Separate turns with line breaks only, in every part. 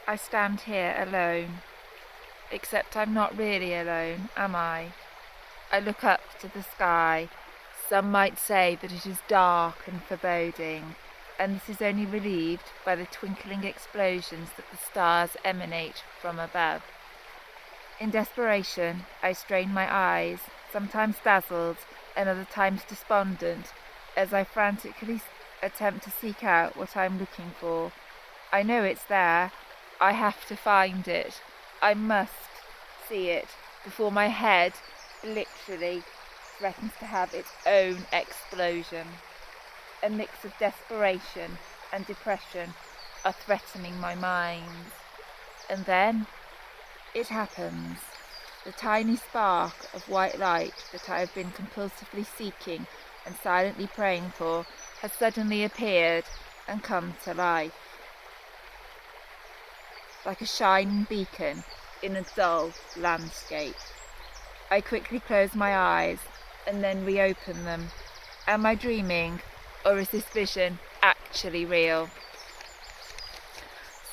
I stand here alone, except I'm not really alone, am I? I look up to the sky. Some might say that it is dark and foreboding, and this is only relieved by the twinkling explosions that the stars emanate from above. In desperation, I strain my eyes, sometimes dazzled and other times despondent, as I frantically attempt to seek out what I'm looking for. I know it's there. I have to find it. I must see it before my head literally threatens to have its own explosion. A mix of desperation and depression are threatening my mind. And then it happens. The tiny spark of white light that I have been compulsively seeking and silently praying for has suddenly appeared and come to life. Like a shining beacon in a dull landscape. I quickly close my eyes and then reopen them. Am I dreaming, or is this vision actually real?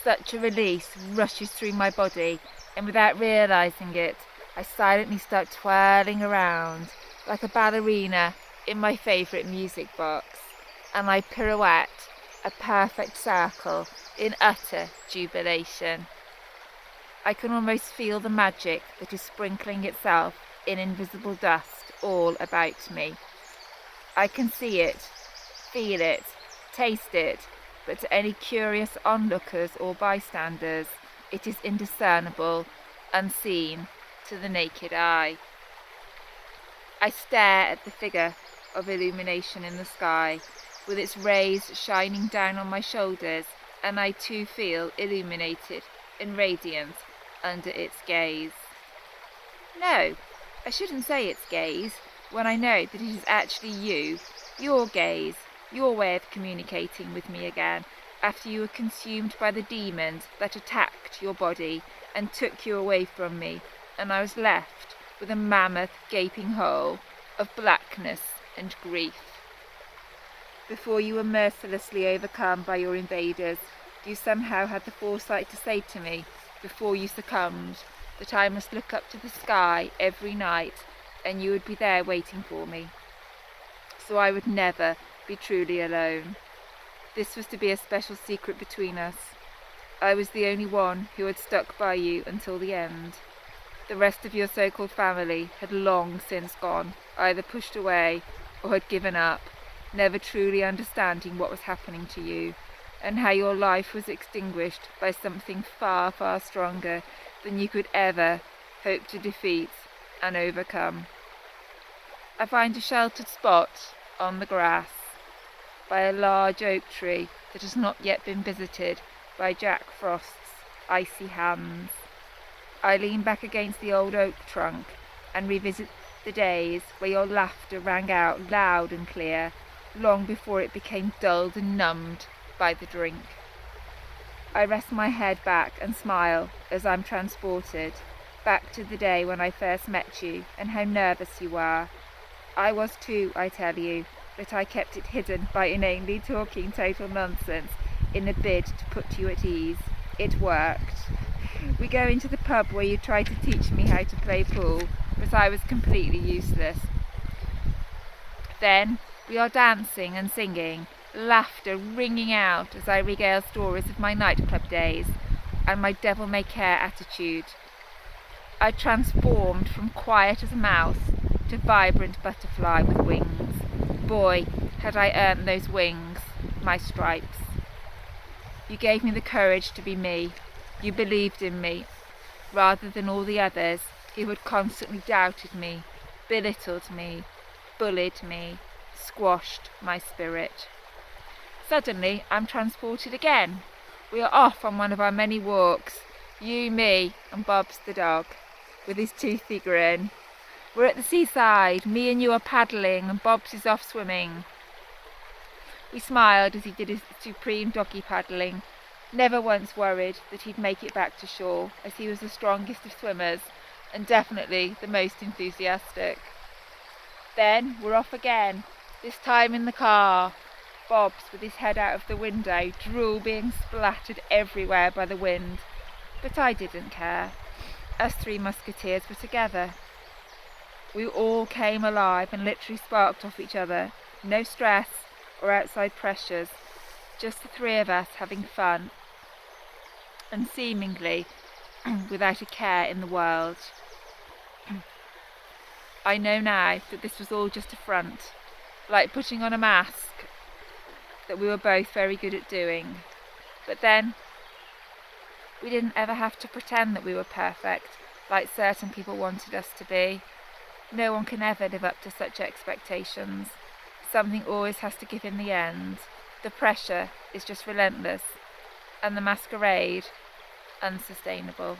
Such a release rushes through my body, and without realizing it, I silently start twirling around like a ballerina in my favourite music box, and I pirouette a perfect circle in utter jubilation. I can almost feel the magic that is sprinkling itself in invisible dust all about me. I can see it, feel it, taste it, but to any curious onlookers or bystanders, it is indiscernible, unseen to the naked eye. I stare at the figure of illumination in the sky, with its rays shining down on my shoulders, and I too feel illuminated and radiant under its gaze. No, I shouldn't say its gaze, when I know that it is actually you, your gaze, your way of communicating with me again, after you were consumed by the demons that attacked your body and took you away from me, and I was left with a mammoth gaping hole of blackness and grief. Before you were mercilessly overcome by your invaders, you somehow had the foresight to say to me, before you succumbed, that I must look up to the sky every night and you would be there waiting for me. So I would never be truly alone. This was to be a special secret between us. I was the only one who had stuck by you until the end. The rest of your so-called family had long since gone, either pushed away or had given up, never truly understanding what was happening to you, and how your life was extinguished by something far, far stronger than you could ever hope to defeat and overcome. I find a sheltered spot on the grass by a large oak tree that has not yet been visited by Jack Frost's icy hands. I lean back against the old oak trunk and revisit the days where your laughter rang out loud and clear, long before it became dulled and numbed by the drink. I rest my head back and smile as I'm transported back to the day when I first met you and how nervous you were. I was too, I tell you, but I kept it hidden by inanely talking total nonsense in a bid to put you at ease. It worked. We go into the pub where you tried to teach me how to play pool, but I was completely useless. Then we are dancing and singing, laughter ringing out as I regale stories of my nightclub days and my devil-may-care attitude. I transformed from quiet as a mouse to vibrant butterfly with wings. Boy, had I earned those wings, my stripes. You gave me the courage to be me. You believed in me, rather than all the others who had constantly doubted me, belittled me, bullied me, squashed my spirit. Suddenly, I'm transported again. We are off on one of our many walks, you, me, and Bob's the dog, with his toothy grin. We're at the seaside, me and you are paddling, and Bob's is off swimming. We smiled as he did his supreme doggy paddling, never once worried that he'd make it back to shore, as he was the strongest of swimmers, and definitely the most enthusiastic. Then we're off again, this time in the car. Bob's with his head out of the window, drool being splattered everywhere by the wind, But I didn't care. Us three musketeers were together. We all came alive and literally sparked off each other. No stress or outside pressures. Just the three of us having fun. And seemingly without a care in the world. I know now that this was all just a front, like putting on a mask that we were both very good at doing. But then, we didn't ever have to pretend that we were perfect, like certain people wanted us to be. No one can ever live up to such expectations. Something always has to give in the end. The pressure is just relentless, and the masquerade unsustainable.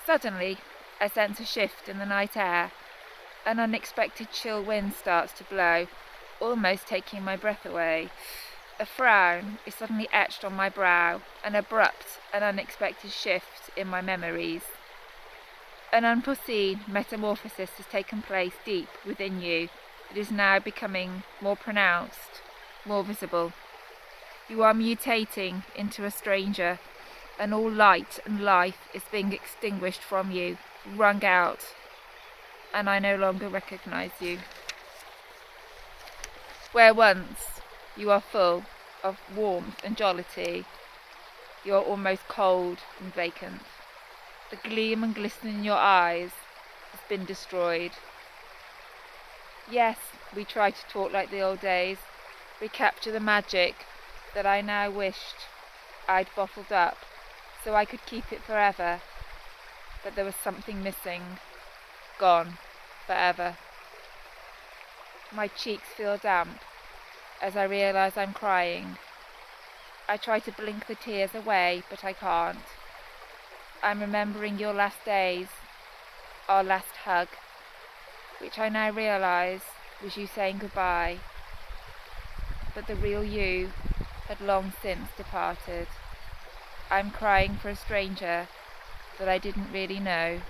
Suddenly, I sense a shift in the night air. An unexpected chill wind starts to blow, almost taking my breath away. A frown is suddenly etched on my brow, an abrupt and unexpected shift in my memories. An unforeseen metamorphosis has taken place deep within you. It is now becoming more pronounced, more visible. You are mutating into a stranger, and all light and life is being extinguished from you, wrung out, and I no longer recognize you. Where once you are full of warmth and jollity, you are almost cold and vacant. The gleam and glisten in your eyes has been destroyed. Yes, we try to talk like the old days, recapture the magic that I now wished I'd bottled up so I could keep it forever, but there was something missing, gone forever. My cheeks feel damp as I realise I'm crying. I try to blink the tears away, but I can't. I'm remembering your last days, our last hug, which I now realise was you saying goodbye, but the real you had long since departed. I'm crying for a stranger that I didn't really know.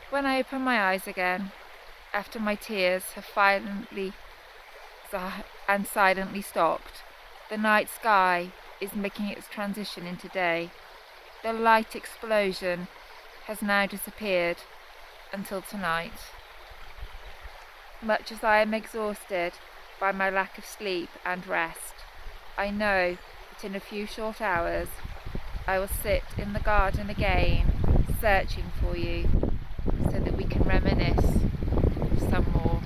When I open my eyes again, after my tears have silently stopped, the night sky is making its transition into day. The light explosion has now disappeared until tonight. Much as I am exhausted by my lack of sleep and rest, I know that in a few short hours I will sit in the garden again, searching for you, so that we can reminisce some more.